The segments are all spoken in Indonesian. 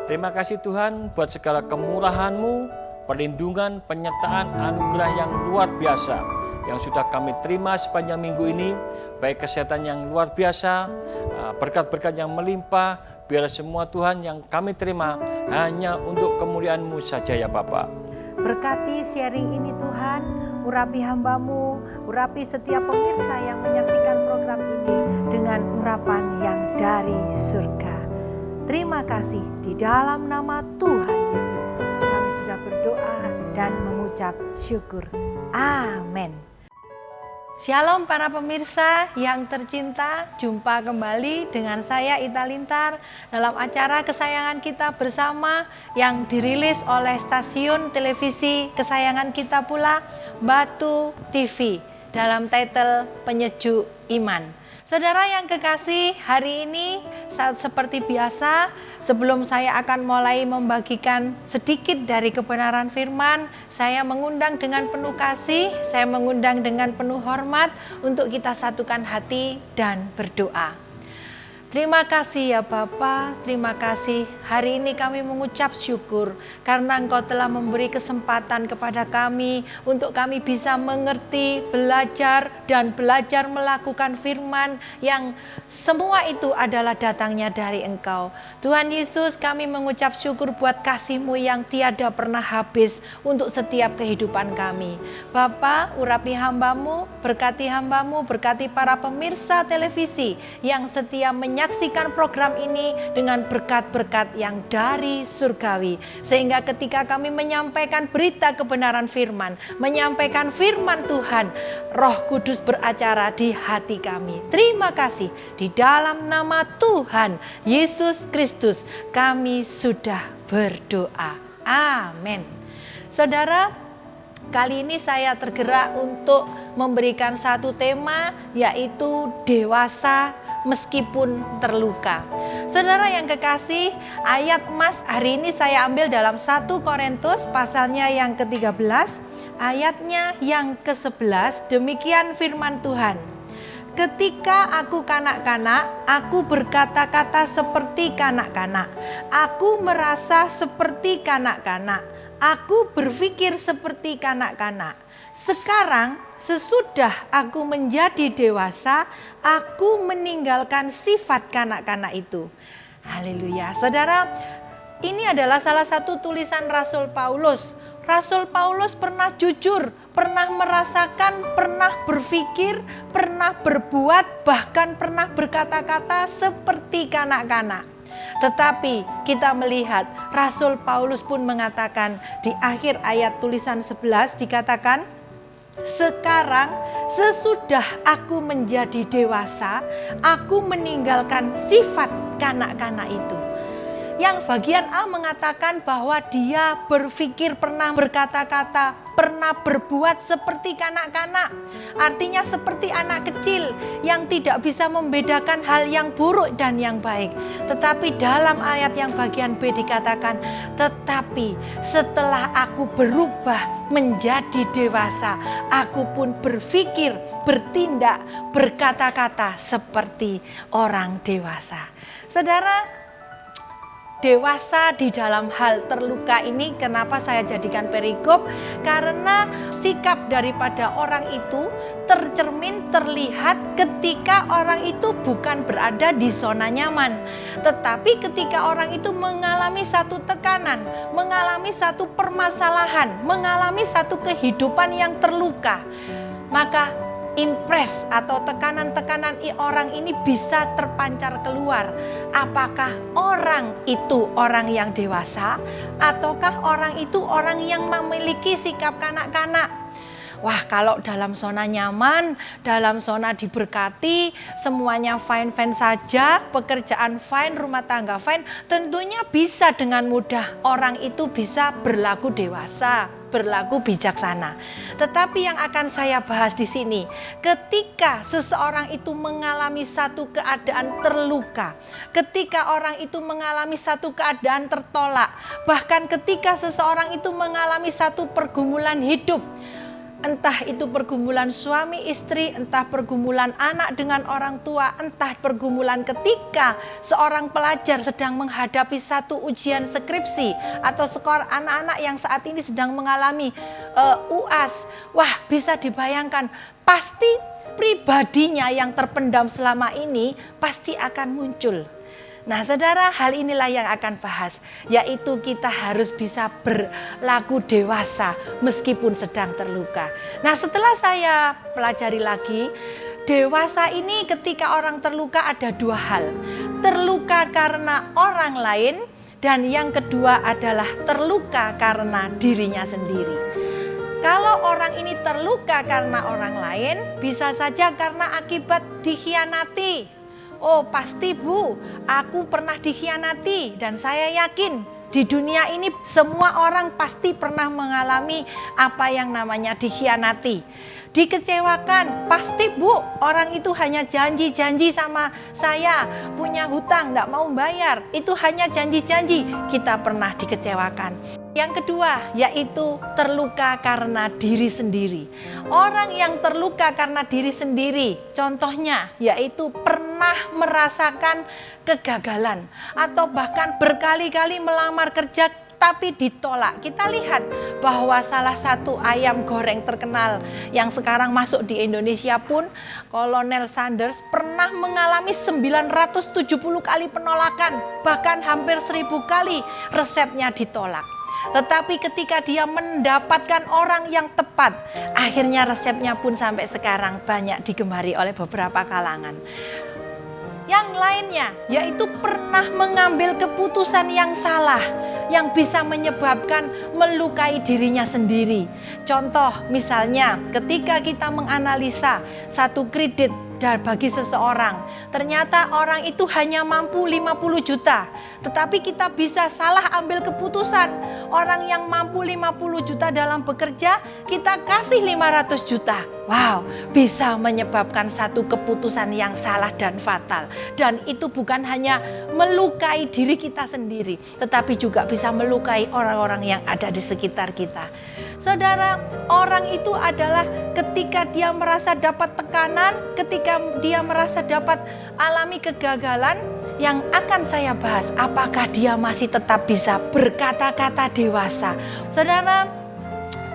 Terima kasih Tuhan buat segala kemurahan-Mu, perlindungan, penyertaan, anugerah yang luar biasa yang sudah kami terima sepanjang minggu ini, baik kesehatan yang luar biasa, berkat-berkat yang melimpah, biar semua Tuhan yang kami terima hanya untuk kemuliaan-Mu saja ya Bapa. Berkati sharing ini Tuhan, urapi hamba-Mu, urapi setiap pemirsa yang menyaksikan program ini dengan urapan yang dari surga. Terima kasih di dalam nama Tuhan Yesus. Kami sudah berdoa dan mengucap syukur. Amin. Shalom para pemirsa yang tercinta, jumpa kembali dengan saya Ita Lintar dalam acara kesayangan kita bersama yang dirilis oleh stasiun televisi kesayangan kita pula, Batu TV, dalam title Penyejuk Iman. Saudara yang kekasih, hari ini seperti biasa, sebelum saya akan mulai membagikan sedikit dari kebenaran firman, saya mengundang dengan penuh kasih, saya mengundang dengan penuh hormat untuk kita satukan hati dan berdoa. Terima kasih ya Bapa, terima kasih. Hari ini kami mengucap syukur karena Engkau telah memberi kesempatan kepada kami untuk kami bisa mengerti, belajar, dan belajar melakukan firman yang semua itu adalah datangnya dari Engkau. Tuhan Yesus, kami mengucap syukur buat kasih-Mu yang tiada pernah habis untuk setiap kehidupan kami. Bapa, urapi hamba-Mu, berkati para pemirsa televisi yang setia menyaksikan program ini dengan berkat-berkat yang dari surgawi. Sehingga ketika kami menyampaikan berita kebenaran firman, menyampaikan firman Tuhan, Roh Kudus beracara di hati kami. Terima kasih, di dalam nama Tuhan Yesus Kristus kami sudah berdoa. Amin. Saudara, kali ini saya tergerak untuk memberikan satu tema, yaitu dewasa meskipun terluka. Saudara yang kekasih, ayat emas hari ini saya ambil dalam 1 Korintus pasalnya yang ke-13, ayatnya yang ke-11, demikian firman Tuhan. Ketika aku kanak-kanak, aku berkata-kata seperti kanak-kanak. Aku merasa seperti kanak-kanak. Aku berpikir seperti kanak-kanak. Sekarang sesudah aku menjadi dewasa, aku meninggalkan sifat kanak-kanak itu. Haleluya. Saudara, ini adalah salah satu tulisan Rasul Paulus. Rasul Paulus pernah jujur, pernah merasakan, pernah berpikir, pernah berbuat, bahkan pernah berkata-kata seperti kanak-kanak. Tetapi kita melihat Rasul Paulus pun mengatakan di akhir ayat tulisan 11 dikatakan, sekarang sesudah aku menjadi dewasa, aku meninggalkan sifat kanak-kanak itu. Yang bagian A mengatakan bahwa dia berpikir, pernah berkata-kata, pernah berbuat seperti kanak-kanak. Artinya seperti anak kecil yang tidak bisa membedakan hal yang buruk dan yang baik. Tetapi dalam ayat yang bagian B dikatakan, tetapi setelah aku berubah menjadi dewasa, aku pun berpikir, bertindak, berkata-kata seperti orang dewasa. Saudara, dewasa di dalam hal terluka ini kenapa saya jadikan perikop? Karena sikap daripada orang itu tercermin, terlihat ketika orang itu bukan berada di zona nyaman. Tetapi ketika orang itu mengalami satu tekanan, mengalami satu permasalahan, mengalami satu kehidupan yang terluka, maka impres atau tekanan-tekanan orang ini bisa terpancar keluar. Apakah orang itu orang yang dewasa ataukah orang itu orang yang memiliki sikap kanak-kanak? Wah, kalau dalam zona nyaman, dalam zona diberkati, semuanya fine-fine saja, pekerjaan fine, rumah tangga fine, tentunya bisa dengan mudah orang itu bisa berlaku dewasa, berlaku bijaksana. Tetapi yang akan saya bahas di sini, ketika seseorang itu mengalami satu keadaan terluka, ketika orang itu mengalami satu keadaan tertolak, bahkan ketika seseorang itu mengalami satu pergumulan hidup, Entah itu pergumulan suami istri, entah pergumulan anak dengan orang tua, entah pergumulan ketika seorang pelajar sedang menghadapi satu ujian skripsi, atau anak-anak yang saat ini sedang mengalami UAS. Wah, bisa dibayangkan, pasti pribadinya yang terpendam selama ini pasti akan muncul. Nah, saudara, hal inilah yang akan bahas, yaitu kita harus bisa berlaku dewasa meskipun sedang terluka. Nah, setelah saya pelajari lagi, dewasa ini ketika orang terluka ada dua hal. Terluka karena orang lain, dan yang kedua adalah terluka karena dirinya sendiri. Kalau orang ini terluka karena orang lain, bisa saja karena akibat dikhianati. Oh, pasti Bu, aku pernah dikhianati, dan saya yakin di dunia ini semua orang pasti pernah mengalami apa yang namanya dikhianati. Dikecewakan, pasti Bu, orang itu hanya janji-janji sama saya, punya hutang, tidak mau bayar. Itu hanya janji-janji, kita pernah dikecewakan. Yang kedua, yaitu terluka karena diri sendiri. Orang yang terluka karena diri sendiri, contohnya yaitu pernah merasakan kegagalan, atau bahkan berkali-kali melamar kerja tapi ditolak. Kita lihat bahwa salah satu ayam goreng terkenal yang sekarang masuk di Indonesia pun, Kolonel Sanders, pernah mengalami 970 kali penolakan, bahkan hampir 1000 kali resepnya ditolak. Tetapi ketika dia mendapatkan orang yang tepat, akhirnya resepnya pun sampai sekarang banyak digemari oleh beberapa kalangan. Yang lainnya, yaitu pernah mengambil keputusan yang salah, yang bisa menyebabkan melukai dirinya sendiri. Contoh, misalnya ketika kita menganalisa satu kredit bagi seseorang, ternyata orang itu hanya mampu 50 juta, tetapi kita bisa salah ambil keputusan. Orang yang mampu 50 juta dalam bekerja, kita kasih 500 juta. Wow, bisa menyebabkan satu keputusan yang salah dan fatal. Dan itu bukan hanya melukai diri kita sendiri, tetapi juga bisa melukai orang-orang yang ada di sekitar kita. Saudara, orang itu adalah ketika dia merasa dapat tekanan, ketika dia merasa dapat alami kegagalan, yang akan saya bahas, apakah dia masih tetap bisa berkata-kata dewasa. Saudara,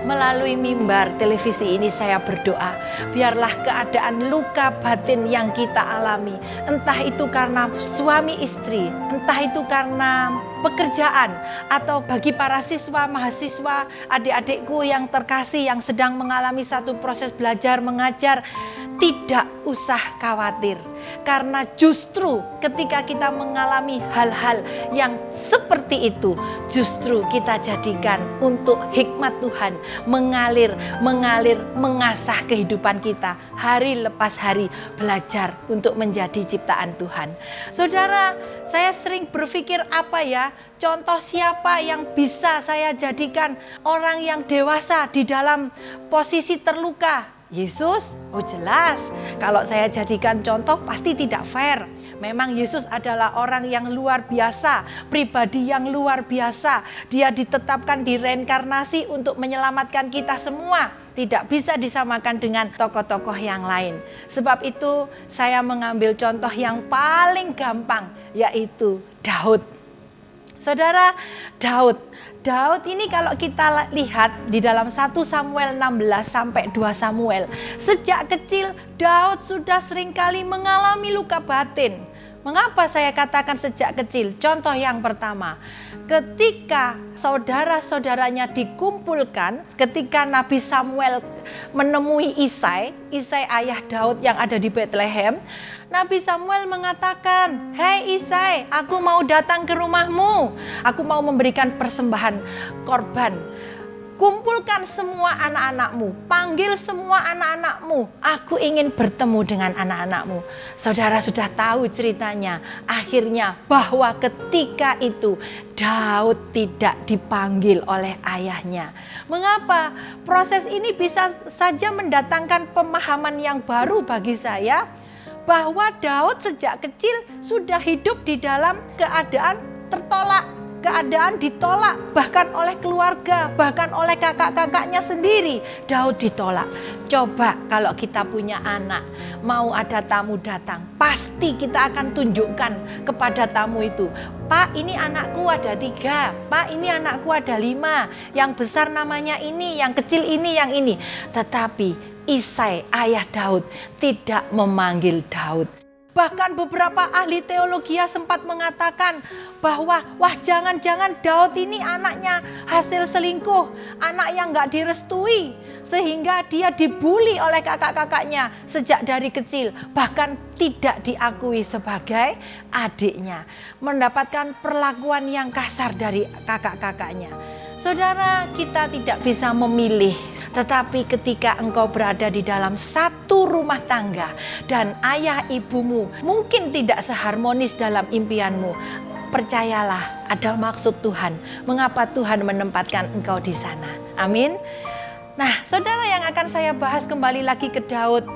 melalui mimbar televisi ini saya berdoa, biarlah keadaan luka batin yang kita alami, entah itu karena suami istri, entah itu karena pekerjaan, atau bagi para siswa, mahasiswa, adik-adikku yang terkasih yang sedang mengalami satu proses belajar mengajar, tidak usah khawatir. Karena justru ketika kita mengalami hal-hal yang seperti itu, justru kita jadikan untuk hikmat Tuhan mengalir, mengasah kehidupan kita hari lepas hari, belajar untuk menjadi ciptaan Tuhan. Saudara, saya sering berpikir contoh siapa yang bisa saya jadikan orang yang dewasa di dalam posisi terluka? Yesus? Oh jelas, kalau saya jadikan contoh pasti tidak fair. Memang Yesus adalah orang yang luar biasa, pribadi yang luar biasa. Dia ditetapkan di reinkarnasi untuk menyelamatkan kita semua. Tidak bisa disamakan dengan tokoh-tokoh yang lain. Sebab itu saya mengambil contoh yang paling gampang, yaitu Daud. Saudara, Daud ini kalau kita lihat di dalam 1 Samuel 16 sampai 2 Samuel, sejak kecil Daud sudah seringkali mengalami luka batin. Mengapa saya katakan sejak kecil? Contoh yang pertama, ketika saudara-saudaranya dikumpulkan, ketika Nabi Samuel menemui Isai ayah Daud yang ada di Bethlehem, Nabi Samuel mengatakan, "Hei Isai, aku mau datang ke rumahmu, aku mau memberikan persembahan korban. Kumpulkan semua anak-anakmu, panggil semua anak-anakmu, aku ingin bertemu dengan anak-anakmu." Saudara sudah tahu ceritanya, akhirnya bahwa ketika itu Daud tidak dipanggil oleh ayahnya. Mengapa? Proses ini bisa saja mendatangkan pemahaman yang baru bagi saya, bahwa Daud sejak kecil sudah hidup di dalam keadaan tertolak, keadaan ditolak, bahkan oleh keluarga, bahkan oleh kakak-kakaknya sendiri. Daud ditolak. Coba kalau kita punya anak, mau ada tamu datang, pasti kita akan tunjukkan kepada tamu itu, Pak, ini anakku ada 3, Pak, ini anakku ada 5, yang besar namanya ini, yang kecil ini, yang ini. Tetapi Isai, ayah Daud, tidak memanggil Daud. Bahkan beberapa ahli teologi sempat mengatakan bahwa wah, jangan-jangan Daud ini anaknya hasil selingkuh, anak yang gak direstui, sehingga dia dibully oleh kakak-kakaknya sejak dari kecil, bahkan tidak diakui sebagai adiknya, mendapatkan perlakuan yang kasar dari kakak-kakaknya. Saudara, kita tidak bisa memilih, tetapi ketika engkau berada di dalam satu rumah tangga dan ayah ibumu mungkin tidak seharmonis dalam impianmu, percayalah ada maksud Tuhan mengapa Tuhan menempatkan engkau di sana. Amin. Nah, saudara, yang akan saya bahas kembali lagi ke Daud,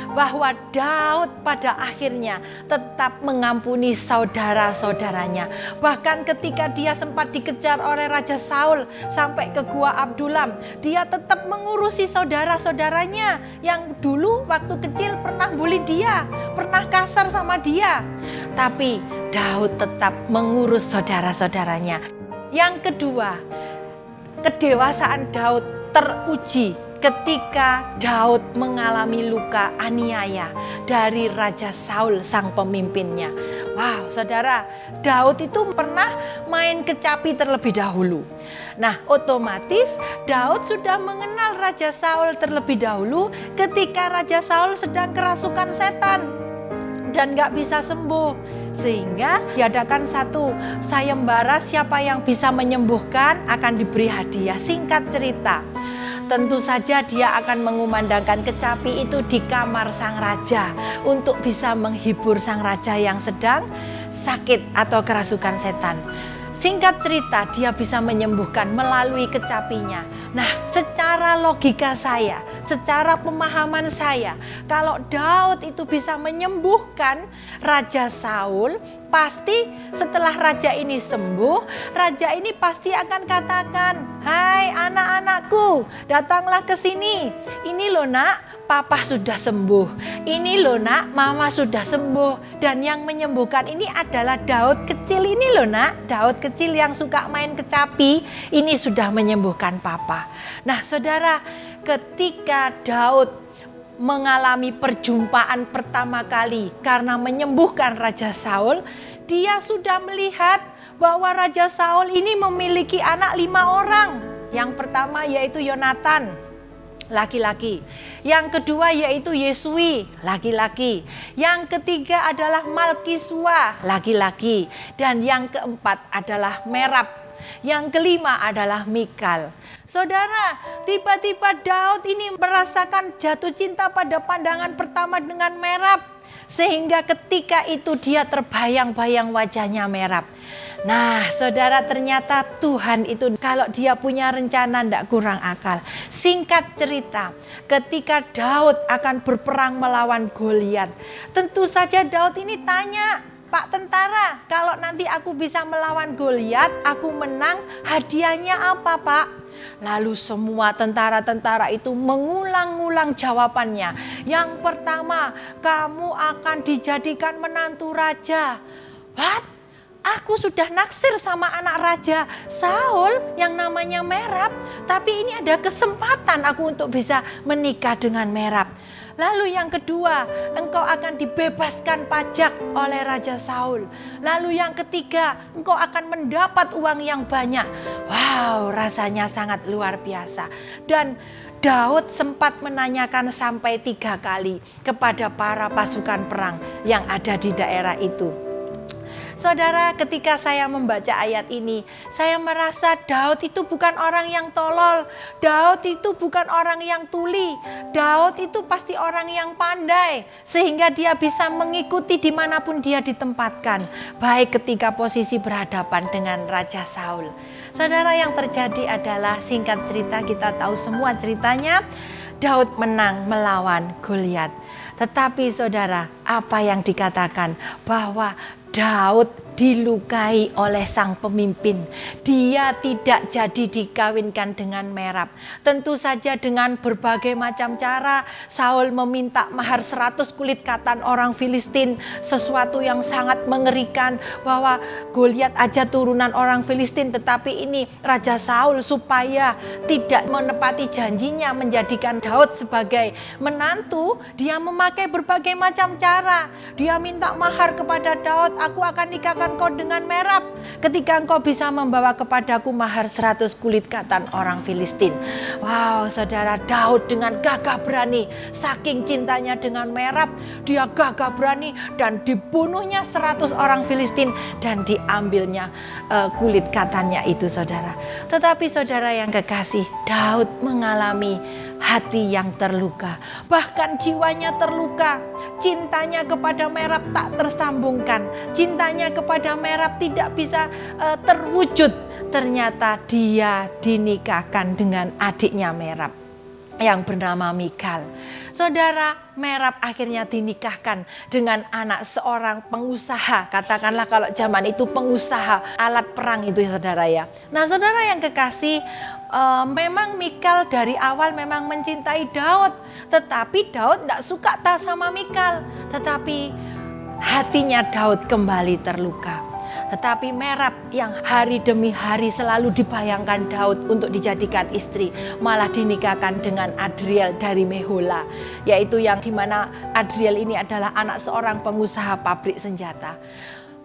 bahwa Daud pada akhirnya tetap mengampuni saudara-saudaranya. Bahkan ketika dia sempat dikejar oleh Raja Saul sampai ke Gua Adullam, dia tetap mengurusi saudara-saudaranya yang dulu waktu kecil pernah bully dia, pernah kasar sama dia. Tapi Daud tetap mengurus saudara-saudaranya. Yang kedua, kedewasaan Daud teruji ketika Daud mengalami luka aniaya dari Raja Saul sang pemimpinnya. Wow, saudara, Daud itu pernah main kecapi terlebih dahulu. Nah, otomatis Daud sudah mengenal Raja Saul terlebih dahulu ketika Raja Saul sedang kerasukan setan dan gak bisa sembuh. Sehingga diadakan satu sayembara, siapa yang bisa menyembuhkan akan diberi hadiah. Singkat cerita, tentu saja dia akan mengumandangkan kecapi itu di kamar sang raja untuk bisa menghibur sang raja yang sedang sakit atau kerasukan setan. Singkat cerita, dia bisa menyembuhkan melalui kecapinya. Nah, secara logika saya, secara pemahaman saya, kalau Daud itu bisa menyembuhkan Raja Saul, pasti setelah raja ini sembuh, raja ini pasti akan katakan, "Hai anak-anakku, datanglah ke sini. Ini loh nak, Papa sudah sembuh. Ini loh nak, Mama sudah sembuh. Dan yang menyembuhkan ini adalah Daud kecil ini loh nak. Daud kecil yang suka main kecapi, ini sudah menyembuhkan Papa." Nah, saudara, ketika Daud mengalami perjumpaan pertama kali karena menyembuhkan Raja Saul, dia sudah melihat bahwa Raja Saul ini memiliki anak 5 orang. Yang pertama yaitu Yonatan, laki-laki. Yang kedua yaitu Yesui, laki-laki. Yang ketiga adalah Malkisua, laki-laki. Dan yang keempat adalah Merab. Yang kelima adalah Mikal. Saudara, tiba-tiba Daud ini merasakan jatuh cinta pada pandangan pertama dengan Merab. Sehingga ketika itu dia terbayang-bayang wajahnya Merab. Nah, saudara, ternyata Tuhan itu kalau dia punya rencana tidak kurang akal. Singkat cerita, ketika Daud akan berperang melawan Goliat, tentu saja Daud ini tanya, "Pak tentara, kalau nanti aku bisa melawan Goliat, aku menang, hadiahnya apa, Pak?" Lalu semua tentara-tentara itu mengulang-ulang jawabannya. Yang pertama, "Kamu akan dijadikan menantu raja." What? Aku sudah naksir sama anak Raja Saul yang namanya Merab, tapi ini ada kesempatan aku untuk bisa menikah dengan Merab. Lalu yang kedua, engkau akan dibebaskan pajak oleh Raja Saul. Lalu yang ketiga, engkau akan mendapat uang yang banyak. Wow, rasanya sangat luar biasa. Dan Daud sempat menanyakan sampai 3 kali kepada para pasukan perang yang ada di daerah itu. Saudara, ketika saya membaca ayat ini, saya merasa Daud itu bukan orang yang tolol. Daud itu bukan orang yang tuli. Daud itu pasti orang yang pandai. Sehingga dia bisa mengikuti dimanapun dia ditempatkan. Baik ketika posisi berhadapan dengan Raja Saul. Saudara, yang terjadi adalah, singkat cerita, kita tahu semua ceritanya, Daud menang melawan Goliat. Tetapi saudara, apa yang dikatakan bahwa Daud dilukai oleh sang pemimpin. Dia tidak jadi dikawinkan dengan Merab. Tentu saja dengan berbagai macam cara Saul meminta mahar 100 kulit katan orang Filistin. Sesuatu yang sangat mengerikan bahwa Goliat aja turunan orang Filistin. Tetapi ini Raja Saul supaya tidak menepati janjinya menjadikan Daud sebagai menantu. Dia memakai berbagai macam cara. Dia minta mahar kepada Daud. Aku akan nikahkan kau dengan Merab ketika engkau bisa membawa kepadaku mahar 100 kulit katan orang Filistin. Wow, saudara, Daud dengan gagah berani, saking cintanya dengan Merab, dia gagah berani dan dibunuhnya 100 orang Filistin dan diambilnya kulit katannya itu, saudara. Tetapi saudara yang kekasih, Daud mengalami hati yang terluka, bahkan jiwanya terluka. Cintanya kepada Merab tak tersambungkan, cintanya kepada Merab tidak bisa terwujud. Ternyata dia dinikahkan dengan adiknya Merab yang bernama Mikal. Saudara, Merab akhirnya dinikahkan dengan anak seorang pengusaha. Katakanlah kalau zaman itu pengusaha alat perang itu ya saudara ya. Nah saudara yang kekasih, memang Mikal dari awal memang mencintai Daud. Tetapi Daud tidak suka sama Mikal. Tetapi hatinya Daud kembali terluka. Tetapi Merab yang hari demi hari selalu dibayangkan Daud untuk dijadikan istri, malah dinikahkan dengan Adriel dari Mehola, yaitu yang dimana Adriel ini adalah anak seorang pengusaha pabrik senjata.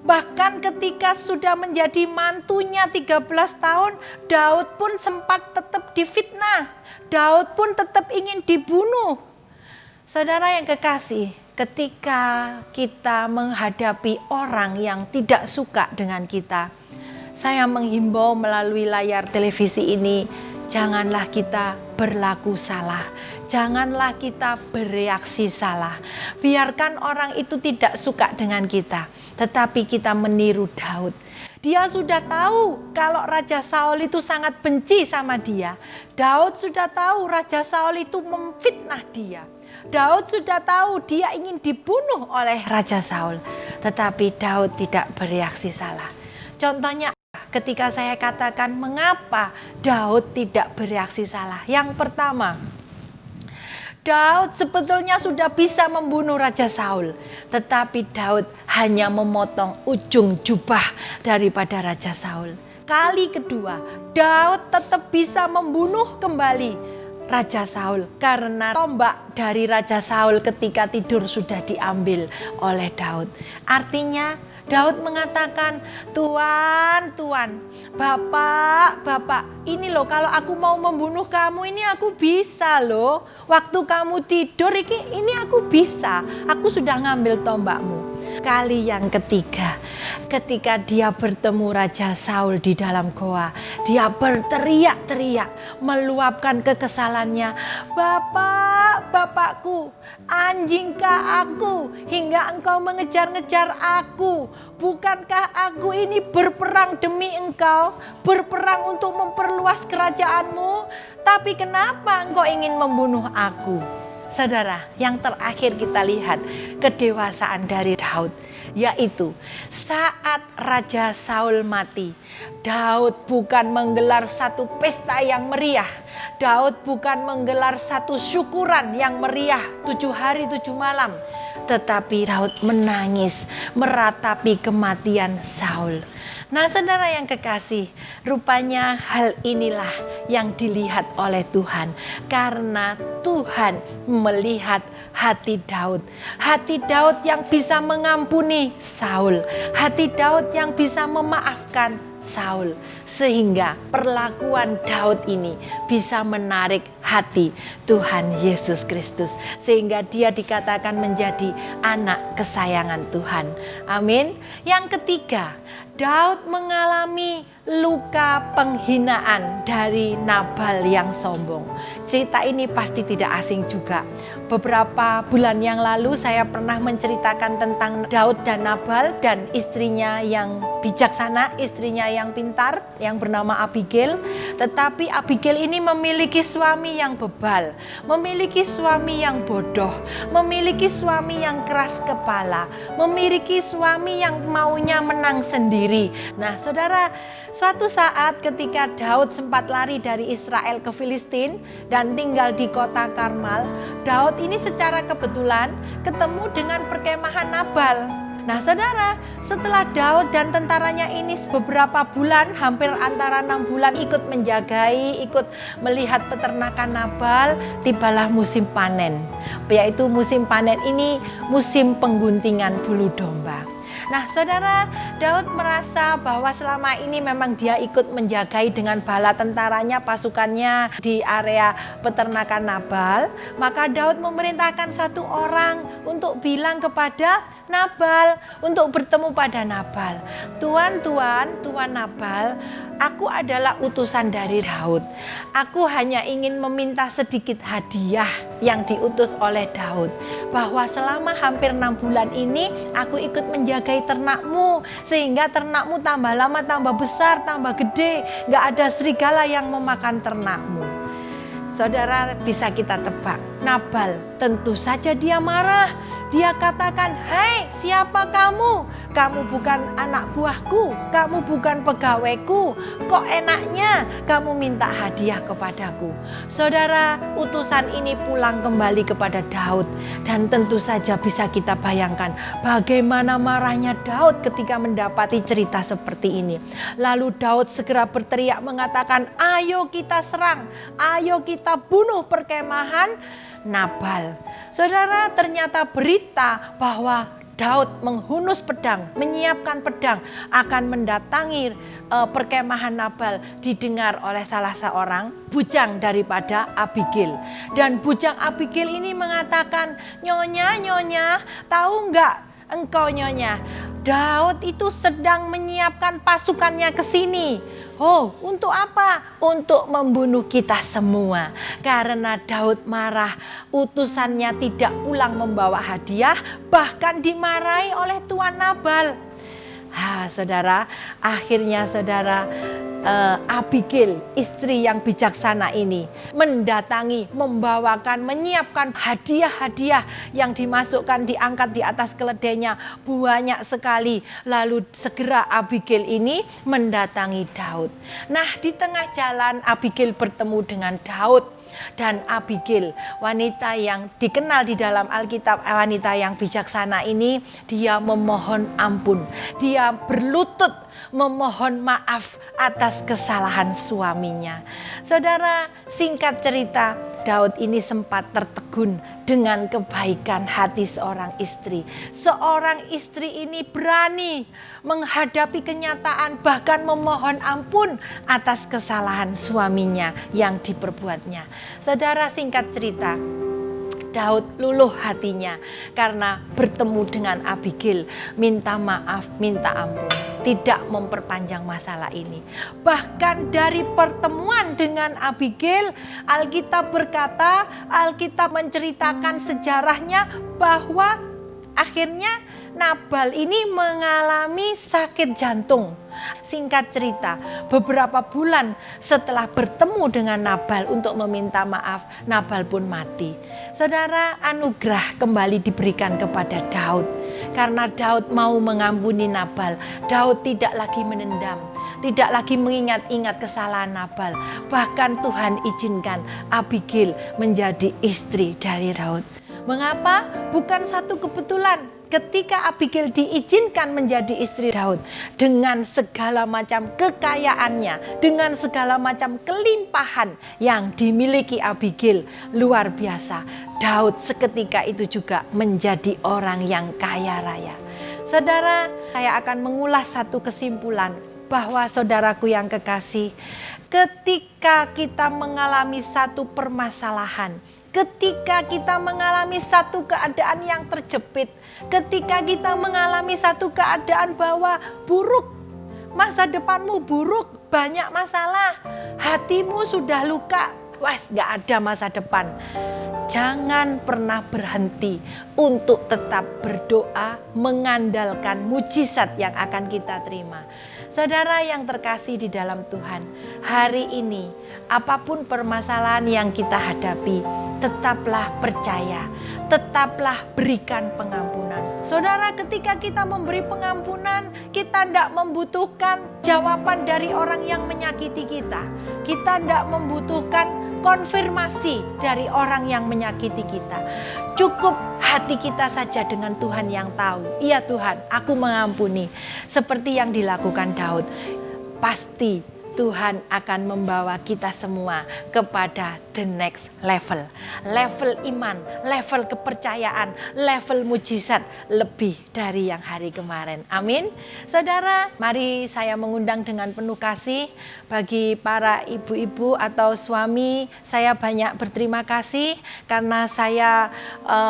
Bahkan ketika sudah menjadi mantunya 13 tahun, Daud pun sempat tetap difitnah. Daud pun tetap ingin dibunuh. Saudara yang kekasih, ketika kita menghadapi orang yang tidak suka dengan kita, saya menghimbau melalui layar televisi ini, janganlah kita berlaku salah, janganlah kita bereaksi salah. Biarkan orang itu tidak suka dengan kita, tetapi kita meniru Daud. Dia sudah tahu kalau Raja Saul itu sangat benci sama dia. Daud sudah tahu Raja Saul itu memfitnah dia. Daud sudah tahu dia ingin dibunuh oleh Raja Saul. Tetapi Daud tidak bereaksi salah. Contohnya ketika saya katakan mengapa Daud tidak bereaksi salah. Yang pertama, Daud sebetulnya sudah bisa membunuh Raja Saul. Tetapi Daud hanya memotong ujung jubah daripada Raja Saul. Kali kedua, Daud tetap bisa membunuh kembali Raja Saul karena tombak dari Raja Saul ketika tidur sudah diambil oleh Daud. Artinya Daud mengatakan, Tuan, Bapak, ini loh kalau aku mau membunuh kamu ini aku bisa loh. Waktu kamu tidur ini aku bisa, aku sudah ngambil tombakmu. Kali yang ketiga, ketika dia bertemu Raja Saul di dalam goa, dia berteriak-teriak, meluapkan kekesalannya. Bapakku, anjingkah aku hingga engkau mengejar-ngejar aku? Bukankah aku ini berperang demi engkau, berperang untuk memperluas kerajaanmu? Tapi kenapa engkau ingin membunuh aku? Saudara, yang terakhir kita lihat kedewasaan dari Daud, yaitu saat Raja Saul mati, Daud bukan menggelar satu pesta yang meriah. Daud bukan menggelar satu syukuran yang meriah 7 hari 7 malam. Tetapi Daud menangis meratapi kematian Saul. Nah saudara yang kekasih, rupanya hal inilah yang dilihat oleh Tuhan. Karena Tuhan melihat hati Daud. Hati Daud yang bisa mengampuni Saul. Hati Daud yang bisa memaafkan Saul. Sehingga perlakuan Daud ini bisa menarik hati Tuhan Yesus Kristus. Sehingga dia dikatakan menjadi anak kesayangan Tuhan. Amin. Yang ketiga, Daud mengalami luka penghinaan dari Nabal yang sombong. Cerita ini pasti tidak asing juga. Beberapa bulan yang lalu saya pernah menceritakan tentang Daud dan Nabal dan istrinya yang bijaksana, istrinya yang pintar yang bernama Abigail, tetapi Abigail ini memiliki suami yang bebal, memiliki suami yang bodoh, memiliki suami yang keras kepala, memiliki suami yang maunya menang sendiri. Nah, saudara, suatu saat ketika Daud sempat lari dari Israel ke Filistin dan tinggal di kota Karmel, Daud ini secara kebetulan ketemu dengan perkemahan Nabal. Nah, saudara, setelah Daud dan tentaranya ini beberapa bulan, hampir antara 6 bulan ikut menjagai, ikut melihat peternakan Nabal, tibalah musim panen. Yaitu musim panen ini musim pengguntingan bulu domba. Nah, saudara, Daud merasa bahwa selama ini memang dia ikut menjagai dengan bala tentaranya, pasukannya di area peternakan Nabal. Maka Daud memerintahkan satu orang untuk bilang kepada Nabal, untuk bertemu pada Nabal. Tuan Nabal, aku adalah utusan dari Daud. Aku hanya ingin meminta sedikit hadiah yang diutus oleh Daud. Bahwa selama hampir 6 bulan ini aku ikut menjagai ternakmu. Sehingga ternakmu tambah lama, tambah besar, tambah gede. Gak ada serigala yang memakan ternakmu. Saudara, bisa kita tebak, Nabal tentu saja dia marah. Dia katakan, "Hei, siapa kamu? Kamu bukan anak buahku, kamu bukan pegawaiku. Kok enaknya kamu minta hadiah kepadaku?" Saudara, utusan ini pulang kembali kepada Daud. Dan tentu saja bisa kita bayangkan bagaimana marahnya Daud ketika mendapati cerita seperti ini. Lalu Daud segera berteriak mengatakan, "Ayo kita serang, ayo kita bunuh perkemahan Nabal." Saudara, ternyata berita bahwa Daud menghunus pedang, menyiapkan pedang, akan mendatangi perkemahan Nabal didengar oleh salah seorang bujang daripada Abigail. Dan bujang Abigail ini mengatakan, Nyonya, tahu nggak engkau Nyonya? Daud itu sedang menyiapkan pasukannya ke sini. Oh, untuk apa? Untuk membunuh kita semua. Karena Daud marah, utusannya tidak pulang membawa hadiah, bahkan dimarahi oleh Tuan Nabal. Saudara, akhirnya saudara, Abigail, istri yang bijaksana ini mendatangi, membawakan, menyiapkan hadiah-hadiah yang dimasukkan, diangkat di atas keledainya banyak sekali. Lalu segera Abigail ini mendatangi Daud. Nah, di tengah jalan Abigail bertemu dengan Daud. Dan Abigail, wanita yang dikenal di dalam Alkitab, wanita yang bijaksana ini, dia memohon ampun. Dia berlutut memohon maaf atas kesalahan suaminya. Saudara, singkat cerita, Daud ini sempat tertegun dengan kebaikan hati seorang istri. Seorang istri ini berani menghadapi kenyataan, bahkan memohon ampun atas kesalahan suaminya yang diperbuatnya. Saudara, singkat cerita, Daud luluh hatinya karena bertemu dengan Abigail, minta maaf, minta ampun, tidak memperpanjang masalah ini. Bahkan dari pertemuan dengan Abigail, Alkitab berkata, Alkitab menceritakan sejarahnya bahwa akhirnya Nabal ini mengalami sakit jantung. Singkat cerita, beberapa bulan setelah bertemu dengan Nabal untuk meminta maaf, Nabal pun mati. Saudara, anugerah kembali diberikan kepada Daud. Karena Daud mau mengampuni Nabal, Daud tidak lagi menendam, tidak lagi mengingat-ingat kesalahan Nabal. Bahkan Tuhan izinkan Abigail menjadi istri dari Daud. Mengapa? Bukan satu kebetulan. Ketika Abigail diizinkan menjadi istri Daud, dengan segala macam kekayaannya, dengan segala macam kelimpahan yang dimiliki Abigail, luar biasa. Daud seketika itu juga menjadi orang yang kaya raya. Saudara, saya akan mengulas satu kesimpulan bahwa saudaraku yang kekasih, ketika kita mengalami satu permasalahan, ketika kita mengalami satu keadaan yang terjepit, ketika kita mengalami satu keadaan bahwa buruk, masa depanmu buruk, banyak masalah, hatimu sudah luka, wes gak ada masa depan. Jangan pernah berhenti untuk tetap berdoa, mengandalkan mujizat yang akan kita terima. Saudara yang terkasih di dalam Tuhan, hari ini apapun permasalahan yang kita hadapi, tetaplah percaya, tetaplah berikan pengampunan. Saudara, ketika kita memberi pengampunan, kita tidak membutuhkan jawaban dari orang yang menyakiti kita. Kita tidak membutuhkan konfirmasi dari orang yang menyakiti kita. Cukup hati kita saja dengan Tuhan yang tahu. Iya Tuhan, aku mengampuni. Seperti yang dilakukan Daud. Pasti Tuhan akan membawa kita semua kepada the next level. Level iman, level kepercayaan, level mujizat lebih dari yang hari kemarin. Amin. Saudara, mari saya mengundang dengan penuh kasih bagi para ibu-ibu atau suami. Saya banyak berterima kasih karena saya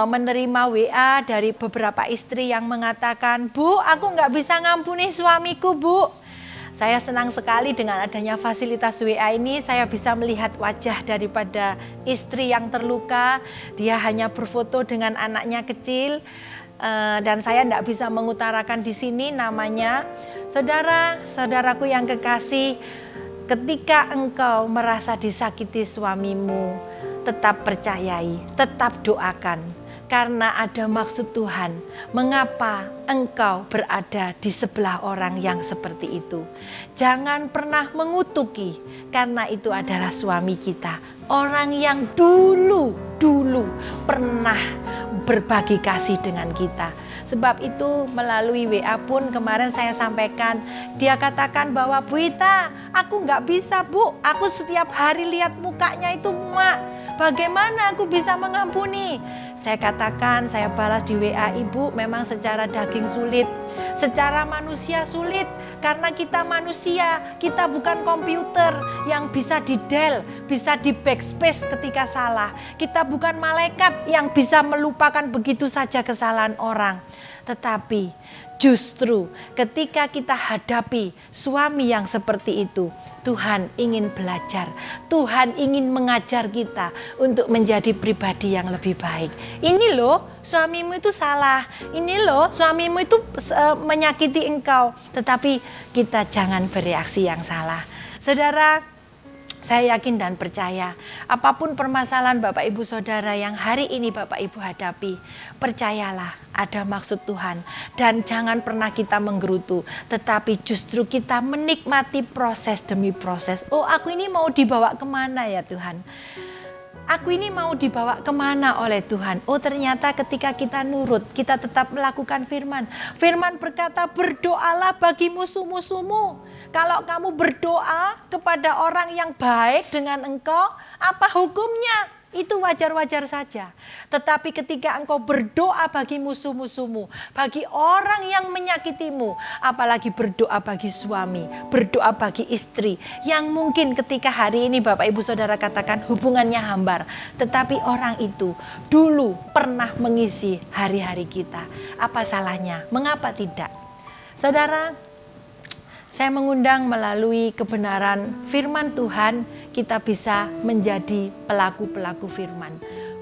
menerima WA dari beberapa istri yang mengatakan, "Bu, aku nggak bisa ngampuni suamiku, Bu." Saya senang sekali dengan adanya fasilitas WA ini, saya bisa melihat wajah daripada istri yang terluka. Dia hanya berfoto dengan anaknya kecil, dan saya tidak bisa mengutarakan di sini namanya. Saudaraku yang kekasih, ketika engkau merasa disakiti suamimu, tetap percayai, tetap doakan. Karena ada maksud Tuhan, mengapa engkau berada di sebelah orang yang seperti itu. Jangan pernah mengutuki, karena itu adalah suami kita. Orang yang dulu pernah berbagi kasih dengan kita. Sebab itu melalui WA pun kemarin saya sampaikan, dia katakan bahwa, "Bu Ita, aku nggak bisa Bu, aku setiap hari lihat mukanya itu muak. Bagaimana aku bisa mengampuni?" Saya katakan, saya balas di WA, "Ibu, memang secara daging sulit, secara manusia sulit. Karena kita manusia, kita bukan komputer yang bisa di-del, bisa di backspace ketika salah. Kita bukan malaikat yang bisa melupakan begitu saja kesalahan orang. Tetapi justru ketika kita hadapi suami yang seperti itu, Tuhan ingin belajar, Tuhan ingin mengajar kita untuk menjadi pribadi yang lebih baik. Ini loh, suamimu itu salah. Ini loh, suamimu itu menyakiti engkau. Tetapi kita jangan bereaksi yang salah." Saudara, saya yakin dan percaya, apapun permasalahan Bapak Ibu Saudara yang hari ini Bapak Ibu hadapi, percayalah ada maksud Tuhan. Dan jangan pernah kita menggerutu, tetapi justru kita menikmati proses demi proses. Oh, aku ini mau dibawa kemana ya Tuhan? Aku ini mau dibawa kemana oleh Tuhan? Oh, ternyata ketika kita nurut, kita tetap melakukan firman. Firman berkata, "Berdoalah bagi musuh-musuhmu." Kalau kamu berdoa kepada orang yang baik dengan engkau, apa hukumnya? Itu wajar-wajar saja. Tetapi ketika engkau berdoa bagi musuh-musuhmu, bagi orang yang menyakitimu, apalagi berdoa bagi suami, berdoa bagi istri, yang mungkin ketika hari ini Bapak Ibu Saudara katakan hubungannya hambar, tetapi orang itu dulu pernah mengisi hari-hari kita. Apa salahnya? Mengapa tidak? Saudara, saya mengundang melalui kebenaran firman Tuhan, kita bisa menjadi pelaku-pelaku firman.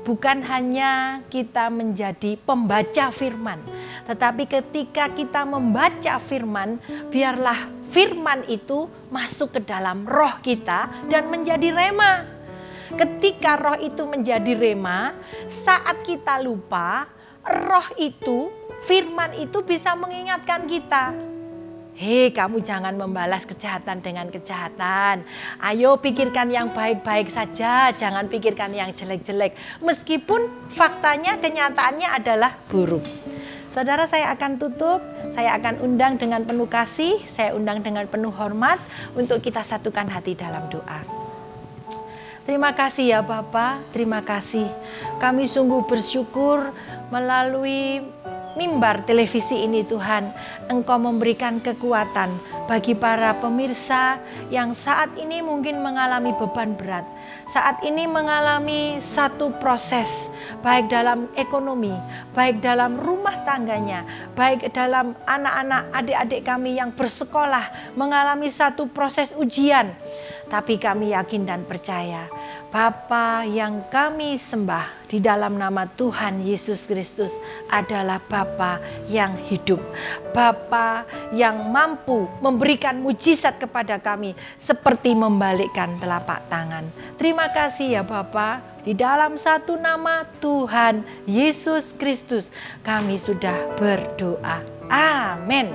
Bukan hanya kita menjadi pembaca firman, tetapi ketika kita membaca firman, biarlah firman itu masuk ke dalam roh kita dan menjadi rema. Ketika roh itu menjadi rema, saat kita lupa, roh itu, firman itu bisa mengingatkan kita. Hei, kamu jangan membalas kejahatan dengan kejahatan. Ayo pikirkan yang baik-baik saja, jangan pikirkan yang jelek-jelek. Meskipun faktanya, kenyataannya adalah buruk. Saudara, saya akan tutup, saya akan undang dengan penuh kasih, saya undang dengan penuh hormat untuk kita satukan hati dalam doa. Terima kasih ya Bapa, terima kasih. Kami sungguh bersyukur melalui mimbar televisi ini Tuhan, Engkau memberikan kekuatan bagi para pemirsa yang saat ini mungkin mengalami beban berat. Saat ini mengalami satu proses, baik dalam ekonomi, baik dalam rumah tangganya, baik dalam anak-anak adik-adik kami yang bersekolah, mengalami satu proses ujian. Tapi kami yakin dan percaya Bapa yang kami sembah di dalam nama Tuhan Yesus Kristus adalah Bapa yang hidup. Bapa yang mampu memberikan mujizat kepada kami seperti membalikkan telapak tangan. Terima kasih ya Bapa, di dalam satu nama Tuhan Yesus Kristus kami sudah berdoa. Amin.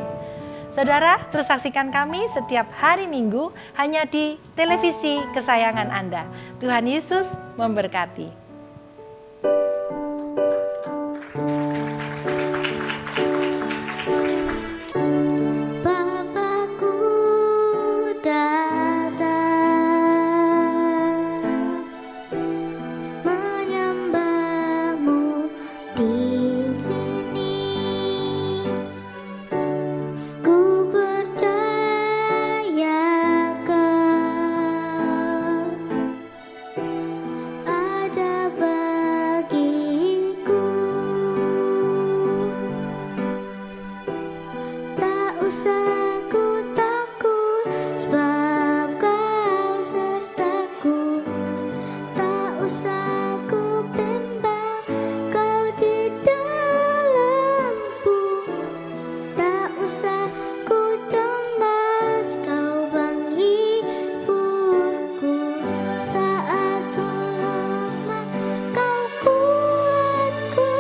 Saudara, terus saksikan kami setiap hari Minggu hanya di televisi kesayangan Anda. Tuhan Yesus memberkati. Bapakku datang menyembahmu di sini. Ku percaya Kau ada bagiku. Tak usah ku takut, sebab Kau sertaku. Tak usah ku bimbang, Kau di dalamku. Tak usah ku cemas, Kau menghiburku. Saat ku lemah, Kau kuatku.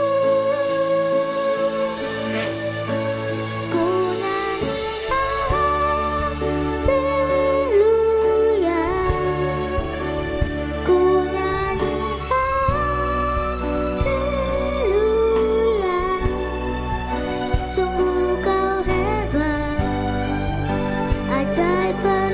Ku nyanyi haleluya, ku nyanyi haleluya. Sungguh Kau hebat, ajaib.